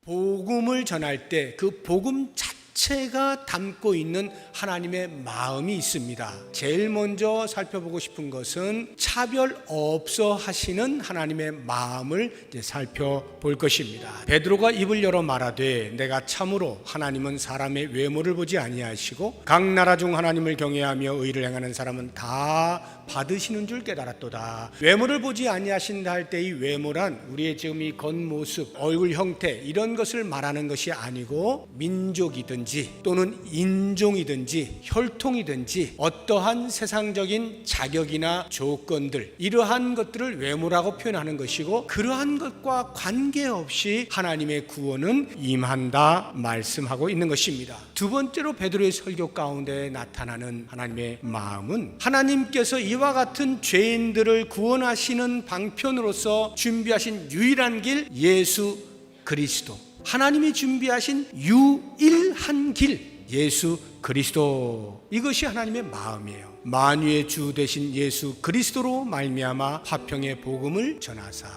복음을 전할 때 그 복음 자체가 담고 있는 하나님의 마음이 있습니다. 제일 먼저 살펴보고 싶은 것은 차별 없어 하시는 하나님의 마음을 살펴볼 것입니다. 베드로가 입을 열어 말하되 내가 참으로 하나님은 사람의 외모를 보지 아니하시고 각 나라 중 하나님을 경외하며 의를 행하는 사람은 다 받으시는 줄 깨달았도다. 외모를 보지 아니하신다 할 때 이 외모란 우리의 지금 이 겉모습, 얼굴 형태 이런 것을 말하는 것이 아니고 민족이든지 또는 인종이든지 혈통이든지 어떠한 세상적인 자격이나 조건들 이러한 것들을 외모라고 표현하는 것이고 그러한 것과 관계없이 하나님의 구원은 임한다 말씀하고 있는 것입니다. 두 번째로 베드로의 설교 가운데 나타나는 하나님의 마음은 하나님께서 이와 같은 죄인들을 구원하시는 방편으로서 준비하신 유일한 길 예수 그리스도, 하나님이 준비하신 유일한 길 예수 그리스도, 이것이 하나님의 마음이에요. 만유의 주 되신 예수 그리스도로 말미암아 화평의 복음을 전하사,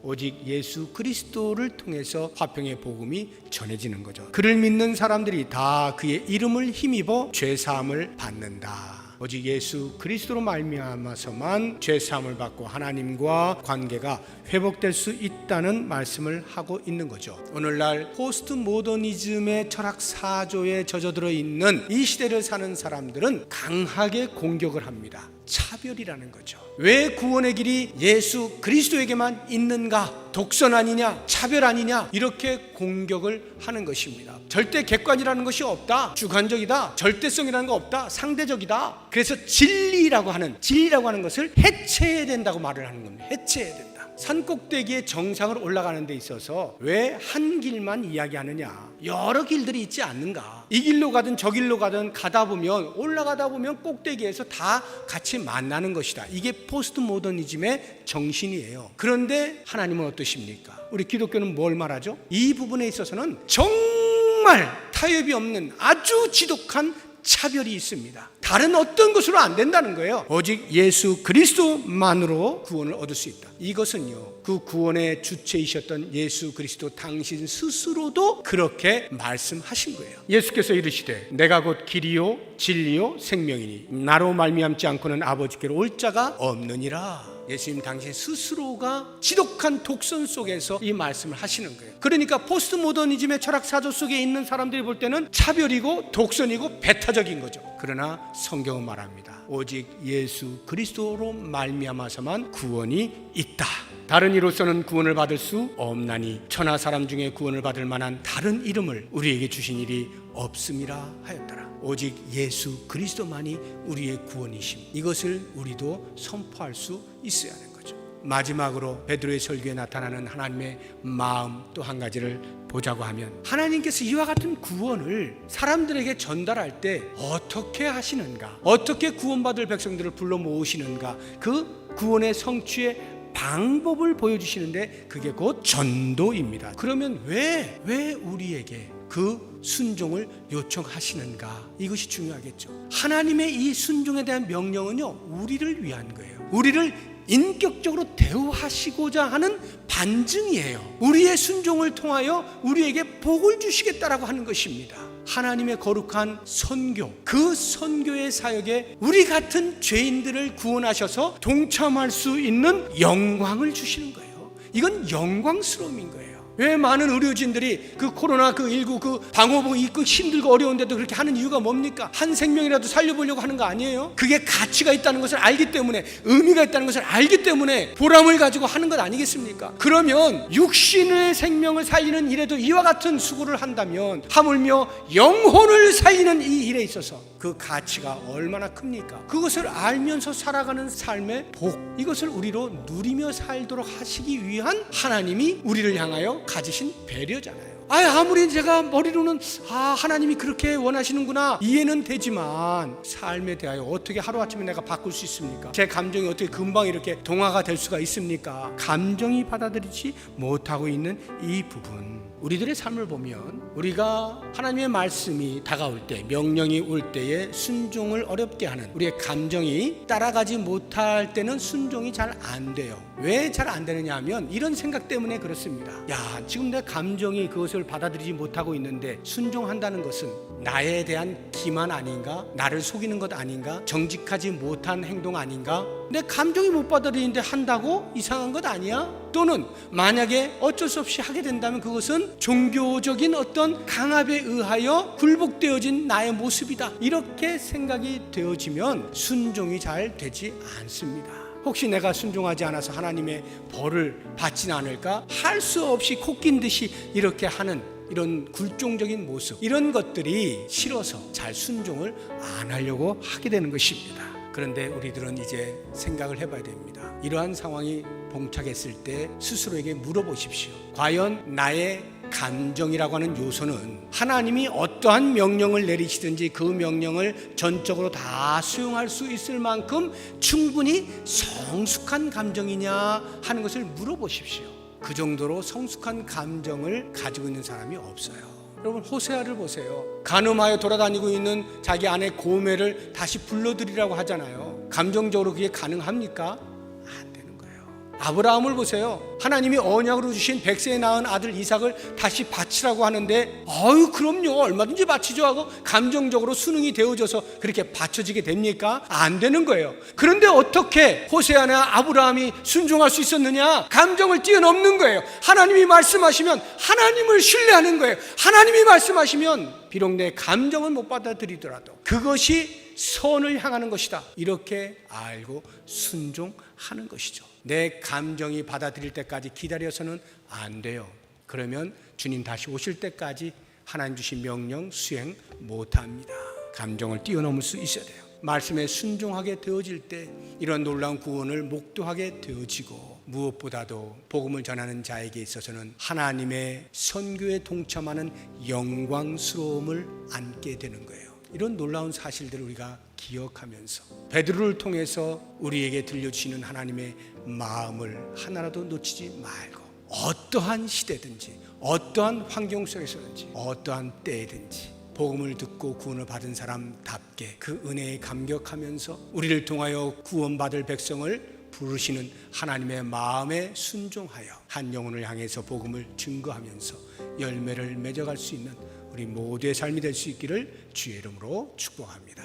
오직 예수 그리스도를 통해서 화평의 복음이 전해지는 거죠. 그를 믿는 사람들이 다 그의 이름을 힘입어 죄사함을 받는다. 오직 예수 그리스도로 말미암아서만 죄사함을 받고 하나님과 관계가 회복될 수 있다는 말씀을 하고 있는 거죠. 오늘날 포스트 모더니즘의 철학 사조에 젖어들어 있는 이 시대를 사는 사람들은 강하게 공격을 합니다. 차별이라는 거죠. 왜 구원의 길이 예수 그리스도에게만 있는가? 독선 아니냐? 차별 아니냐? 이렇게 공격을 하는 것입니다. 절대 객관이라는 것이 없다. 주관적이다. 절대성이라는 거 없다. 상대적이다. 그래서 진리라고 하는 것을 해체해야 된다고 말을 하는 겁니다. 해체해야 된다. 산꼭대기의 정상을 올라가는 데 있어서 왜 한 길만 이야기하느냐? 여러 길들이 있지 않는가? 이 길로 가든 저 길로 가든 가다 보면 올라가다 보면 꼭대기에서 다 같이 만나는 것이다. 이게 포스트 모더니즘의 정신이에요. 그런데 하나님은 어떠십니까? 우리 기독교는 뭘 말하죠? 이 부분에 있어서는 정말 타협이 없는 아주 지독한 차별이 있습니다. 다른 어떤 것으로 안 된다는 거예요. 오직 예수 그리스도만으로 구원을 얻을 수 있다. 이것은요, 그 구원의 주체이셨던 예수 그리스도 당신 스스로도 그렇게 말씀하신 거예요. 예수께서 이르시되 내가 곧 길이요 진리요 생명이니 나로 말미암지 않고는 아버지께로 올 자가 없느니라. 예수님 당신 스스로가 지독한 독선 속에서 이 말씀을 하시는 거예요. 그러니까 포스트 모더니즘의 철학 사조 속에 있는 사람들이 볼 때는 차별이고 독선이고 배타적인 거죠. 그러나 성경은 말합니다. 오직 예수 그리스도로 말미암아서만 구원이 있다. 다른 이로서는 구원을 받을 수 없나니 천하 사람 중에 구원을 받을 만한 다른 이름을 우리에게 주신 일이 없음이라 하였더라. 오직 예수 그리스도만이 우리의 구원이심, 이것을 우리도 선포할 수 있어야 하는 거죠. 마지막으로 베드로의 설교에 나타나는 하나님의 마음 또 한 가지를 보자고 하면, 하나님께서 이와 같은 구원을 사람들에게 전달할 때 어떻게 하시는가, 어떻게 구원받을 백성들을 불러 모으시는가, 그 구원의 성취의 방법을 보여주시는데 그게 곧 전도입니다. 그러면 왜 우리에게 그 순종을 요청하시는가? 이것이 중요하겠죠. 하나님의 이 순종에 대한 명령은요, 우리를 위한 거예요. 우리를 인격적으로 대우하시고자 하는 반증이에요. 우리의 순종을 통하여 우리에게 복을 주시겠다라고 하는 것입니다. 하나님의 거룩한 선교, 그 선교의 사역에 우리 같은 죄인들을 구원하셔서 동참할 수 있는 영광을 주시는 거예요. 이건 영광스러움인 거예요. 왜 많은 의료진들이 그 코로나 19 그 방호복 입고 힘들고 어려운데도 그렇게 하는 이유가 뭡니까? 한 생명이라도 살려보려고 하는 거 아니에요? 그게 가치가 있다는 것을 알기 때문에, 의미가 있다는 것을 알기 때문에 보람을 가지고 하는 것 아니겠습니까? 그러면 육신의 생명을 살리는 일에도 이와 같은 수고를 한다면 하물며 영혼을 살리는 이 일에 있어서 그 가치가 얼마나 큽니까? 그것을 알면서 살아가는 삶의 복, 이것을 우리로 누리며 살도록 하시기 위한 하나님이 우리를 향하여 가지신 배려잖아요. 아무리 제가 머리로는 하나님이 그렇게 원하시는구나 이해는 되지만 삶에 대하여 어떻게 하루아침에 내가 바꿀 수 있습니까? 제 감정이 어떻게 금방 이렇게 동화가 될 수가 있습니까? 감정이 받아들이지 못하고 있는 이 부분, 우리들의 삶을 보면 우리가 하나님의 말씀이 다가올 때, 명령이 올 때에 순종을 어렵게 하는, 우리의 감정이 따라가지 못할 때는 순종이 잘 안 돼요. 왜 잘 안 되느냐 하면 이런 생각 때문에 그렇습니다. 야, 지금 내 감정이 그것을 받아들이지 못하고 있는데 순종한다는 것은 나에 대한 기만 아닌가? 나를 속이는 것 아닌가? 정직하지 못한 행동 아닌가? 내 감정이 못 받아들이는데 한다고 이상한 것 아니야? 또는 만약에 어쩔 수 없이 하게 된다면 그것은 종교적인 어떤 강압에 의하여 굴복되어진 나의 모습이다. 이렇게 생각이 되어지면 순종이 잘 되지 않습니다. 혹시 내가 순종하지 않아서 하나님의 벌을 받지는 않을까? 할 수 없이 코낀 듯이 이렇게 하는 이런 굴종적인 모습, 이런 것들이 싫어서 잘 순종을 안 하려고 하게 되는 것입니다. 그런데 우리들은 이제 생각을 해봐야 됩니다. 이러한 상황이 봉착했을 때 스스로에게 물어보십시오. 과연 나의 감정이라고 하는 요소는 하나님이 어떠한 명령을 내리시든지 그 명령을 전적으로 다 수용할 수 있을 만큼 충분히 성숙한 감정이냐 하는 것을 물어보십시오. 그 정도로 성숙한 감정을 가지고 있는 사람이 없어요. 여러분, 호세아를 보세요. 간음하여 돌아다니고 있는 자기 아내 고멜을 다시 불러들이라고 하잖아요. 감정적으로 그게 가능합니까? 안 되는 거예요. 아브라함을 보세요. 하나님이 언약으로 주신 100세에 낳은 아들 이삭을 다시 바치라고 하는데 아유 그럼요, 얼마든지 바치죠 하고 감정적으로 순응이 되어져서 그렇게 바쳐지게 됩니까? 안 되는 거예요. 그런데 어떻게 호세아나 아브라함이 순종할 수 있었느냐? 감정을 뛰어넘는 거예요. 하나님이 말씀하시면 하나님을 신뢰하는 거예요. 하나님이 말씀하시면 비록 내 감정은 못 받아들이더라도 그것이 선을 향하는 것이다, 이렇게 알고 순종하는 것이죠. 내 감정이 받아들일 때까지 기다려서는 안 돼요. 그러면 주님 다시 오실 때까지 하나님 주신 명령 수행 못합니다. 감정을 뛰어넘을 수 있어야 돼요. 말씀에 순종하게 되어질 때 이런 놀라운 구원을 목도하게 되어지고, 무엇보다도 복음을 전하는 자에게 있어서는 하나님의 선교에 동참하는 영광스러움을 안게 되는 거예요. 이런 놀라운 사실들을 우리가 기억하면서 베드로를 통해서 우리에게 들려주시는 하나님의 마음을 하나라도 놓치지 말고, 어떠한 시대든지 어떠한 환경 속에서든지 어떠한 때든지 복음을 듣고 구원을 받은 사람답게 그 은혜에 감격하면서 우리를 통하여 구원받을 백성을 부르시는 하나님의 마음에 순종하여 한 영혼을 향해서 복음을 증거하면서 열매를 맺어갈 수 있는 우리 모두의 삶이 될 수 있기를 주의 이름으로 축복합니다.